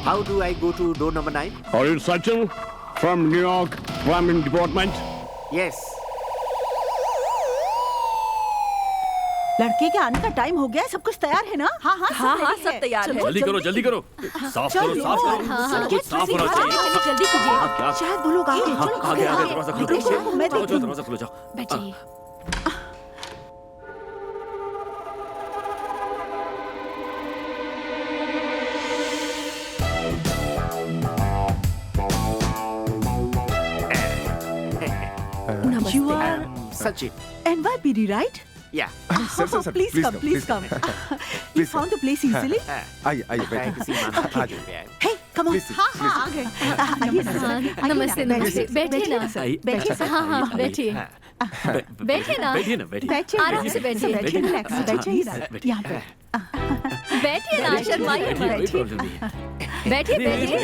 How do I go to door number 9? Are you Sachin from New York Plumbing Department? Yes. लड़के के आने का time हो गया है, सब कुछ तैयार है ना? हाँ हाँ सब तैयार है। जल्दी करो जल्दी करो, साफ करो साफ करो, सब कुछ साफ होना चाहिए। जल्दी कीजिए। शायद वो लोग आगे आगे आगे दरवाजा खोलो, मैं जाओ देखती हूँ। दरवाजा खोलो जाओ। बैठिए। You are Sachin. NYPD, right? Yeah. Sir Please come. You found the place easily? आइए आइए मैं बैठिए किसी मामले के लिए पे आया हूँ। Hey, come on. Please, हाँ हाँ आ गए। आइए सर। नमस्ते नमस्ते। बैठिए ना। बैठिए सर। हाँ बैठिए। बैठिए ना। बैठिए ना बैठिए। बैठिए आराम से बैठिए। बैठिए रिलैक्स बैठिए यहाँ पे। बैठिए ना, शर्माइए मत। कोई प्रॉब्लम नहीं है। बैठिए बैठिए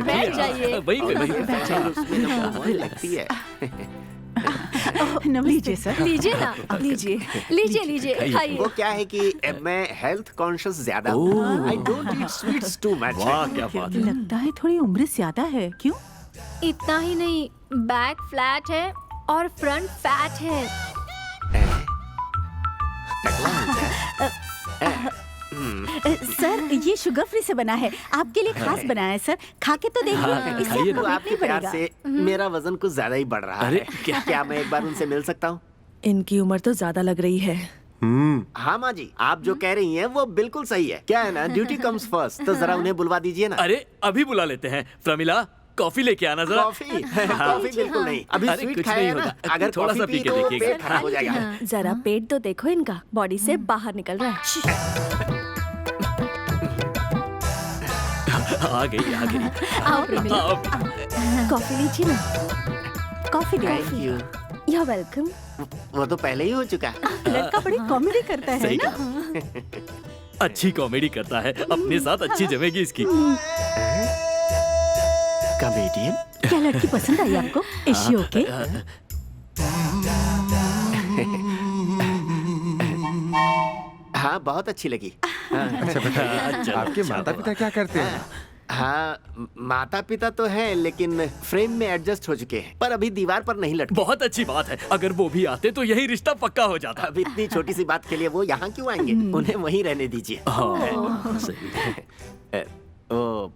बैठ जाइए। वहीं पे उसमें ना बहुत लगती है। लीजिए सर। लीजिए ना, लीजिए लीजिए खाइए। वो क्या है कि मैं हेल्थ कॉन्शियस ज्यादा हूँ। I don't eat sweets too much. वाह क्या बात है। लगता है थोड़ी उम्र ज्यादा है, क्यों? इतना ही नहीं, बैक फ्लैट है और फ्रंट फैट है। सर ये शुगर फ्री से बना है, आपके लिए खास बनाया है सर। खा के तो देखिए, इससे खाइए आपको ना। वेट आपके नहीं प्यार बढ़ेगा। से मेरा वजन कुछ ज्यादा ही बढ़ रहा अरे, है। क्या मैं एक बार उनसे मिल सकता हूँ? इनकी उम्र तो ज्यादा लग रही है। हाँ माँ जी, आप जो कह रही हैं वो बिल्कुल सही है। क्या है ना, ड्यूटी कम्स फर्स्ट, तो जरा उन्हें बुलवा दीजिए ना। अरे अभी बुला लेते हैं। प्रमिला कॉफी लेके आना जरा। कॉफी कॉफी बिल्कुल नहीं, अभी अरे, स्वीट कुछ खाया नहीं है ना। होगा। अगर थोड़ा कॉफी सा पी के तो देखिएगा। पेट खराब हो जाएगा। जरा पेट तो देखो इनका, बॉडी से बाहर निकल रहा है। आ गई आओ प्रमिला, कॉफी लीजिए ना। Coffee thank you. You welcome. वो तो पहले ही हो चुका। लड़का बड़ी कॉमेडी करता है सही ना? कहा। अच्छी कॉमेडी करता है, अपने साथ अच्छी जमेगी इसकी। कॉमेडियन? क्या लड़की पसंद आई आपको? Is she okay? हाँ बहुत अच्छी लगी। अच्छा बताइए आपके माता पिता क्या करते हैं? हाँ माता पिता तो हैं लेकिन फ्रेम में एडजस्ट हो चुके हैं, पर अभी दीवार पर नहीं लटके। बहुत अच्छी बात है, अगर वो भी आते तो यही रिश्ता पक्का हो जाता। अब इतनी छोटी सी बात के लिए वो यहाँ क्यों आएंगे? उन्हें वहीं रहने दीजिए। हाँ सही है। ओ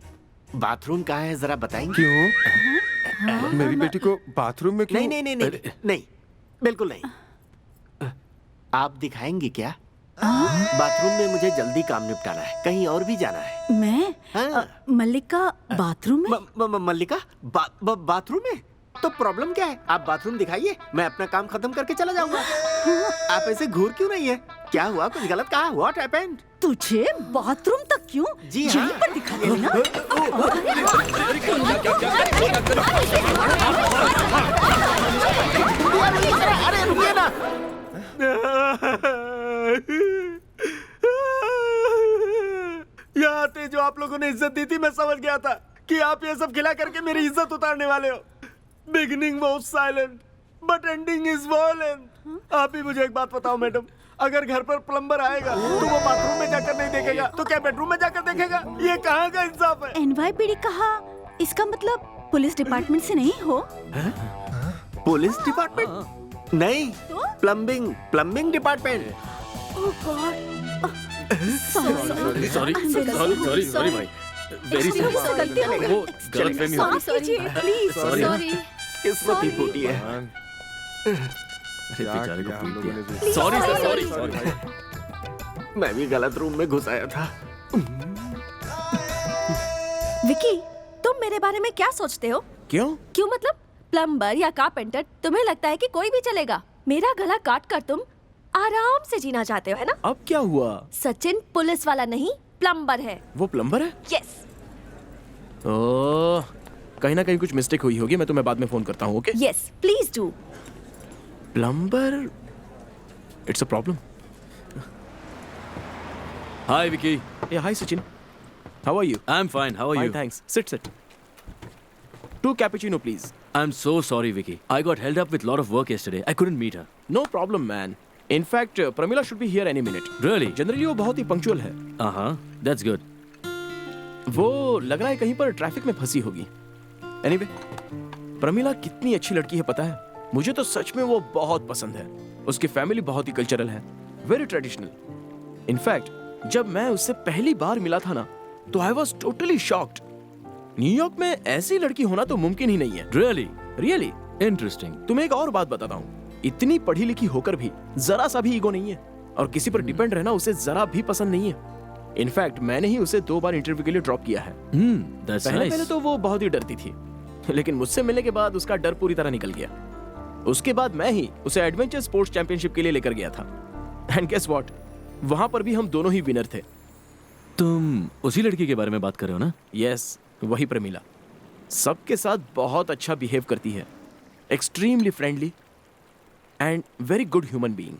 बाथरूम कहाँ है जरा बताएंगे? क्यों? मेरी बेटी को बाथरूम में क्यों? नहीं बिल्कुल नहीं। आप दिखाएंगी क्या? बाथरूम में मुझे जल्दी काम निपटाना है, कहीं और भी जाना है। मैं? हाँ। मल्लिका बाथरूम में? मल्लिका बाथरूम में? तो प्रॉब्लम क्या है? आप बाथरूम दिखाइए, मैं अपना काम खत्म करके चला जाऊंगा। आप ऐसे घूर क्यों रही है? क्या हुआ? कुछ गलत कहा? What happened? तुझे बाथरूम तक क्यों? जी हाँ। यहीं पर दिखाइए ना। अरे रुकिए ना। यहाँ आते जो आप लोगों ने इज्जत दी थी, मैं समझ गया था कि आप ये सब खिला करके मेरी इज्जत उतारने वाले हो। Beginning was silent but ending is violent. आप ही मुझे एक बात बताओ मैडम, अगर घर पर प्लम्बर आएगा तो वो बाथरूम में जाकर नहीं देखेगा तो क्या बेडरूम में जाकर देखेगा? ये कहाँ का इंसाफ है? NYPD कहा, इसका मतलब पुलिस डिपार्टमेंट से नहीं हो? पुलिस डिपार्टमेंट नहीं, प्लम्बिंग डिपार्टमेंट। ओह गॉड, सॉरी भाई, वेरी सॉरी। वो गलतफहमी हो गई। Please sorry. किस्मत ही फूटी है। अरे क्या बेचारे किया हम को लोगों ने भूल भी? गया। Sorry sir, sorry. मैं भी गलत रूम में घुस आया था। विकी, तुम मेरे बारे में क्या सोचते हो? क्यों मतलब? प्लम्बर या कारपेंटर, तुम्हें लगता है कि कोई भी चलेगा? मेरा गला काट कर तुम आराम से जीना चाहते हो, है ना? अब क्या हुआ? सचिन पुलिस वाला नहीं, प्लम्बर है। वो प्लम्बर है? यस। ओह, कहीं ना कहीं कुछ मिस्टेक हुई होगी, मैं तुम्हें बाद में फोन करता हूँ, okay? Yes, please do. Plumber, it's a problem. Hi Vicky. Yeah, hi Sachin. How are you? I'm fine. How are Fine, you? thanks. Sit. 2 cappuccino, please. I'm so sorry, Vicky. I got held up with lot of work yesterday. I couldn't meet her. No problem, man. In fact, Pramila should be here any minute. Really? Generally वो बहुत ही punctual है. Uh-huh. That's good. वो लग रहा है कहीं पर traffic में फंसी होगी। एनीवे, प्रमिला कितनी अच्छी लड़की है पता है? मुझे तो सच में वो बहुत पसंद है। उसकी फैमिली बहुत ही कल्चरल है, वेरी ट्रेडिशनल। इनफैक्ट जब मैं उससे पहली बार मिला था ना, तो I was totally shocked. New York में ऐसी लड़की होना तो मुमकिन ही नहीं है। Really interesting. तुम्हें एक और बात बताता हूँ, इतनी पढ़ी लिखी होकर भी जरा सा भी ईगो नहीं है, और किसी पर डिपेंड रहना उसे जरा भी पसंद नहीं है। इनफैक्ट मैंने ही उसे 2 बार इंटरव्यू के लिए ड्रॉप किया है। दैट्स पहले नाइस। तो वो बहुत ही डरती थी, लेकिन मुझसे मिलने के बाद उसका डर पूरी तरह निकल गया। उसके बाद मैं ही उसे एडवेंचर स्पोर्ट्स चैंपियनशिप के लिए लेकर गया था। एंड गेस व्हाट, वहां पर भी हम दोनों ही विनर थे। तुम उसी लड़की के बारे में बात कर रहे हो ना? यस, वही प्रमिला। सबके साथ बहुत अच्छा बिहेव करती है, extremely friendly and very good human being,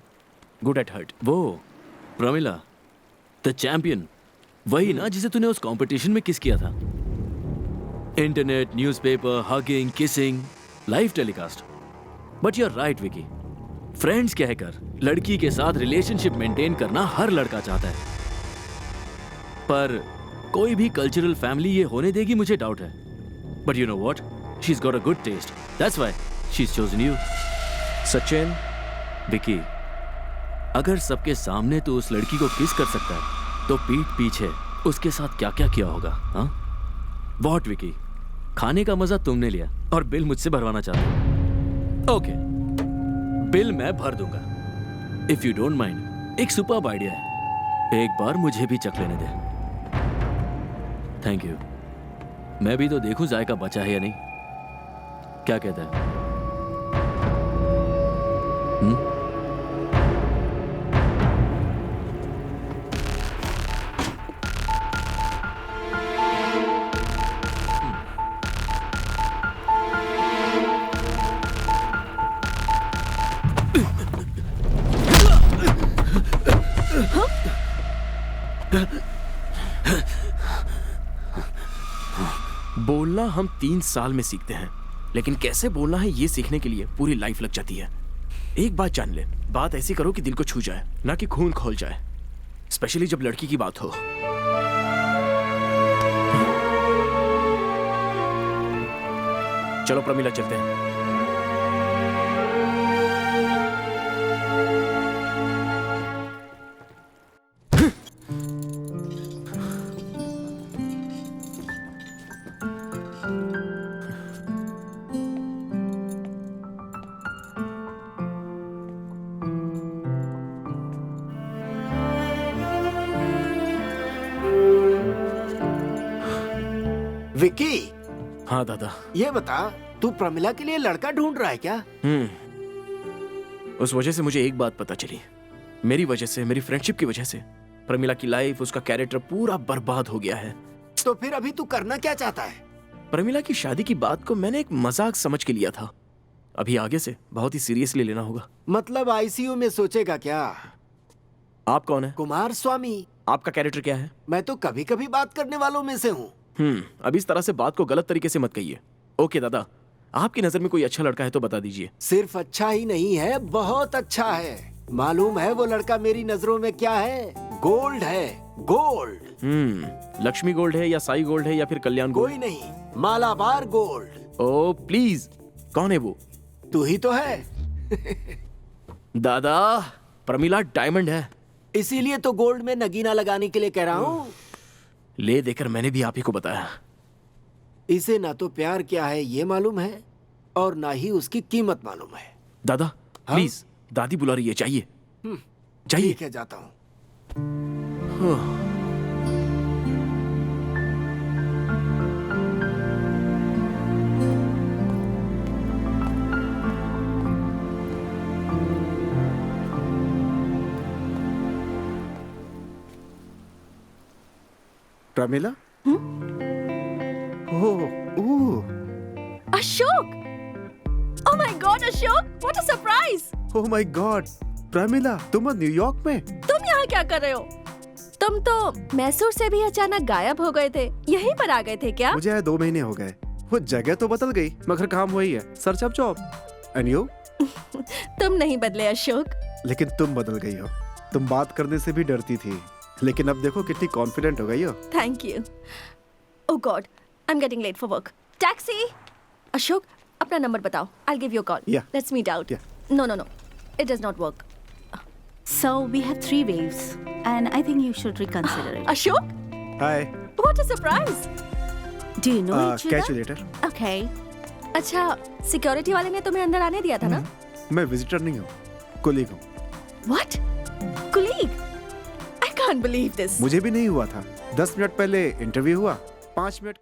good at heart. वो प्रमिला द चैंपियन, वही ना जिसे तूने उस कंपटीशन में किस किया था? Internet, newspaper, hugging, kissing, live telecast. But you are right Vicky, friends कहकर लड़की के साथ रिलेशनशिप मेंटेन करना हर लड़का चाहता है, पर कोई भी कल्चरल फैमिली ये होने देगी मुझे डाउट है। But you know what, she is got a good taste, that's why she is chosen you. Sachin, Vicky, अगर सबके सामने तो उस लड़की को किस कर सकता है, तो पीठ पीछे उसके साथ क्या क्या किया होगा? हाँ व्हाट विकी, खाने का मजा तुमने लिया और बिल मुझसे भरवाना चाहते हो? ओके, बिल मैं भर दूंगा इफ यू डोंट माइंड। एक सुपर्ब आइडिया है, एक बार मुझे भी चख लेने दे। Thank you. मैं भी तो देखूं जायका बचा है या नहीं। क्या कहता है? बोलना हम 3 साल में सीखते हैं, लेकिन कैसे बोलना है ये सीखने के लिए पूरी लाइफ लग जाती है। एक बात जान ले, बात ऐसी करो कि दिल को छू जाए, ना कि खून खोल जाए, स्पेशली जब लड़की की बात हो। चलो प्रमिला, चलते हैं। विकी, हाँ दादा। ये बता, तू प्रमिला के लिए लड़का ढूंढ रहा है क्या? उस वजह से मुझे एक बात पता चली, मेरी वजह से, मेरी फ्रेंडशिप की वजह से प्रमिला की लाइफ, उसका कैरेक्टर पूरा बर्बाद हो गया है। तो फिर अभी तू करना क्या चाहता है? प्रमिला की शादी की बात को मैंने एक मजाक समझ के लिया था, अभी आगे से बहुत ही सीरियसली लेना होगा। मतलब आईसीयू में सोचेगा क्या? आप कौन है? कुमार स्वामी। आपका कैरेक्टर क्या है? मैं तो कभी कभी बात करने वालों में से हूँ। अब इस तरह से बात को गलत तरीके से मत कहिए। ओके दादा, आपकी नजर में कोई अच्छा लड़का है तो बता दीजिए। सिर्फ अच्छा ही नहीं है, बहुत अच्छा है। मालूम है वो लड़का मेरी नजरों में क्या है? गोल्ड है, गोल्ड। लक्ष्मी गोल्ड है या साई गोल्ड है या फिर कल्याण गोल्ड? कोई नहीं, मालाबार गोल्ड। ओ प्लीज, कौन है वो? तू ही तो है। दादा, प्रमिला डायमंड है। इसीलिए तो गोल्ड में नगीना लगाने के लिए कह रहा हूँ। ले देकर मैंने भी आप ही को बताया। इसे ना तो प्यार क्या है ये मालूम है, और ना ही उसकी कीमत मालूम है। दादा हाँ? प्लीज, दादी बुला रही है, चाहिए चाहिए। ठीक है, जाता हूँ। Pramila? Ashok! Oh my God, Ashok! What a surprise! Oh my God, Pramila, तुम न्यूयॉर्क में? तुम यहाँ क्या कर रहे हो? तुम तो मैसूर से भी अचानक गायब हो गए थे, यहीं पर आ गए थे क्या? मुझे आए 2 महीने हो गए। वो जगह तो बदल गई, मगर काम वही है, search of job. And you? तुम नहीं बदले अशोक। लेकिन तुम बदल गई हो। तुम बात करने से भी डरती थी, लेकिन अब देखो कितनी कॉन्फिडेंट हो गई हो। Thank you. Oh God, I'm getting late for work. Taxi! Ashok, अपना नंबर बताओ. I'll give you a call. Yeah. Let's meet out. Yeah. No. It does not work. So we have 3 waves, and I think you should reconsider it. Ashok, hi what a surprise! Do you know each other? Catch you later. Okay. अच्छा, security वाले ने तुम्हें अंदर आने दिया था ना? मैं विजिटर नहीं हूँ, कोलीग हूँ. What? Colleague? I can't believe this. मुझे भी नहीं हुआ था. 10 मिनट पहले इंटरव्यू हुआ, 5 मिनट